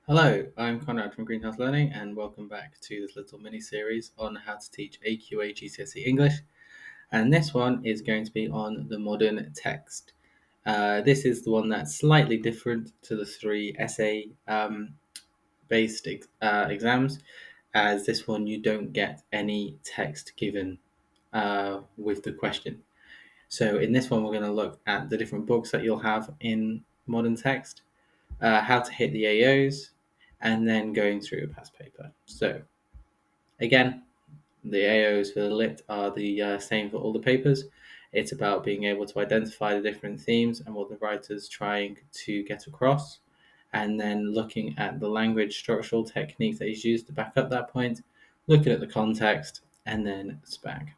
Hello, I'm Conrad from Greenhouse Learning, and welcome back to this little mini series on how to teach AQA GCSE English. And this one is going to be on the modern text. This is the one that's slightly different to the three essay based exams, as this one you don't get any text given with the question. So, in this one, we're going to look at the different books that you'll have in modern text, how to hit the AOs, and then going through a past paper. So again, the AOs for the lit are the same for all the papers. It's about being able to identify the different themes and what the writer's trying to get across, and then looking at the language structural techniques that is used to back up that point, looking at the context, and then SPAG.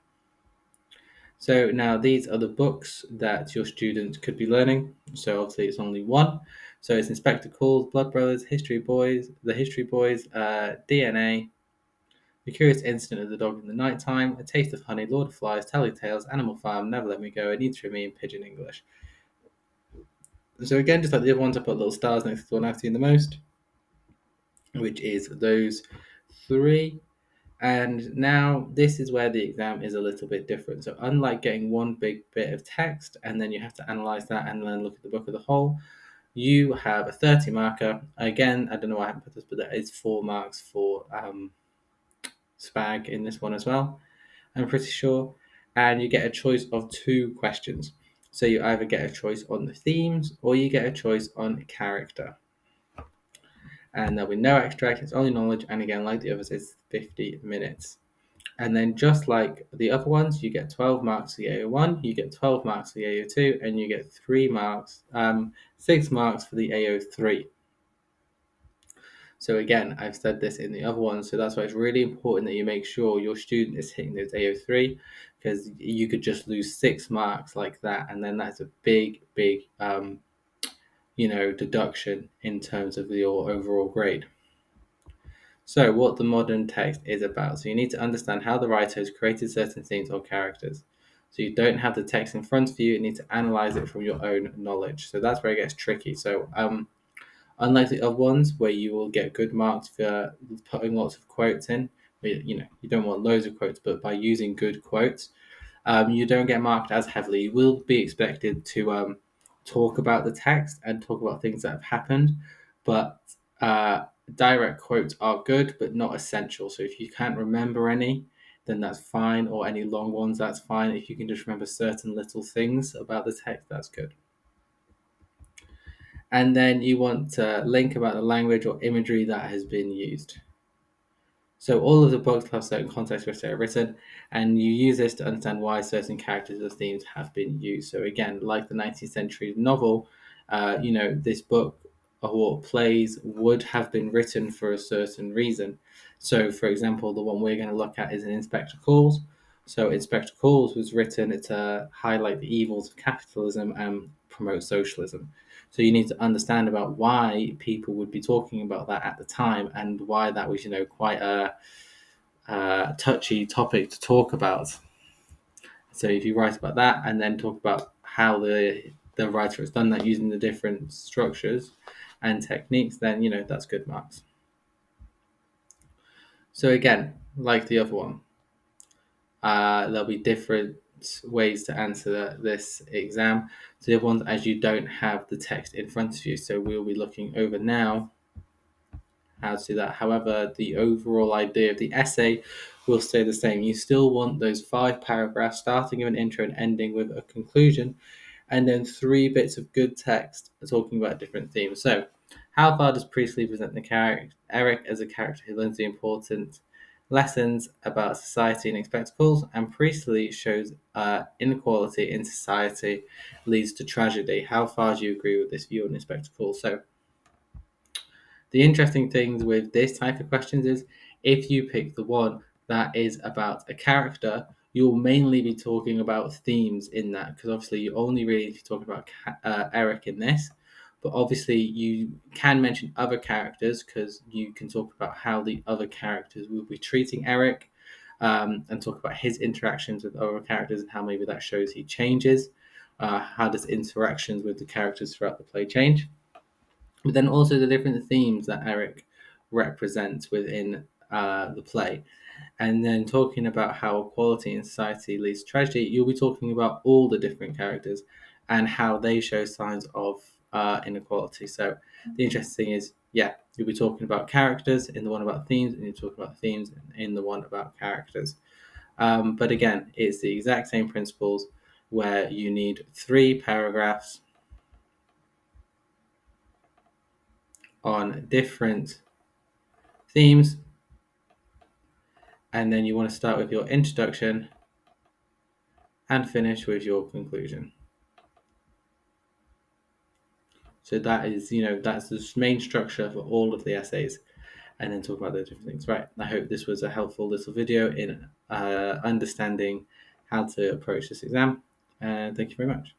So now these are the books that your student could be learning. So obviously it's only one. So it's Inspector Calls, Blood Brothers, History Boys, The History Boys, DNA, The Curious Incident of the Dog in the Nighttime, A Taste of Honey, Lord of Flies, Tally Tales, Animal Farm, Never Let Me Go, An Eater of Me, and Pigeon English. So again, just like the other ones, I put little stars next to the one I've seen the most, which is those three. And now this is where the exam is a little bit different. So unlike getting one big bit of text and then you have to analyze that and then look at the book as a whole, you have a 30 marker. Again, I don't know why I haven't put this, but that is 4 marks for SPAG in this one as well, I'm pretty sure. And you get a choice of 2 questions. So you either get a choice on the themes or you get a choice on character. And there'll be no extract, it's only knowledge. And again, like the others, it's 50 minutes. And then just like the other ones, you get 12 marks for the AO1, you get 12 marks for the AO2, and you get 6 marks for the AO3. So again, I've said this in the other ones, so that's why it's really important that you make sure your student is hitting those AO3, because you could just lose 6 marks like that, and then that's a big, deduction in terms of your overall grade. So, what the modern text is about. So, you need to understand how the writer has created certain scenes or characters. So, you don't have the text in front of you, you need to analyze it from your own knowledge. So, that's where it gets tricky. So, unlike the other ones where you will get good marks for putting lots of quotes in, you don't want loads of quotes, but by using good quotes, you don't get marked as heavily. You will be expected to talk about the text and talk about things that have happened, but direct quotes are good, but not essential. So if you can't remember any, then that's fine, or any long ones, that's fine. If you can just remember certain little things about the text, that's good. And then you want to link about the language or imagery that has been used. So all of the books have certain context which they're written, and you use this to understand why certain characters or themes have been used. So again, like the 19th century novel, this book or plays would have been written for a certain reason. So, for example, the one we're going to look at is an Inspector Calls. So, Inspector Calls was written to highlight the evils of capitalism and promote socialism. So you need to understand about why people would be talking about that at the time and why that was, quite a touchy topic to talk about. So if you write about that and then talk about how the writer has done that using the different structures and techniques, then that's good marks. So again, like the other one, there'll be different ways to answer this exam. So the other ones, as you don't have the text in front of you, so we'll be looking over now how to do that. However, the overall idea of the essay will stay the same. You still want those 5 paragraphs starting with an intro and ending with a conclusion, and then 3 bits of good text talking about different themes. So, how far does Priestley present the character Eric as a character who learns the important lessons about society and spectacles? And Priestley shows inequality in society leads to tragedy. How far do you agree with this view on spectacles? So, the interesting things with this type of questions is if you pick the one that is about a character, you'll mainly be talking about themes in that, because obviously you only really need to talk about Eric in this. But obviously you can mention other characters because you can talk about how the other characters will be treating Eric, and talk about his interactions with other characters and how maybe that shows he changes. How does interactions with the characters throughout the play change? but then also the different themes that Eric represents within the play. And then talking about how equality in society leads to tragedy, you'll be talking about all the different characters and how they show signs of inequality. So the interesting thing is, yeah, you'll be talking about characters in the one about themes, and you're talking about themes in the one about characters. But again, it's the exact same principles where you need 3 paragraphs on different themes, and then you want to start with your introduction and finish with your conclusion. So that is, that's the main structure for all of the essays, and then talk about those different things. Right. I hope this was a helpful little video in understanding how to approach this exam. And thank you very much.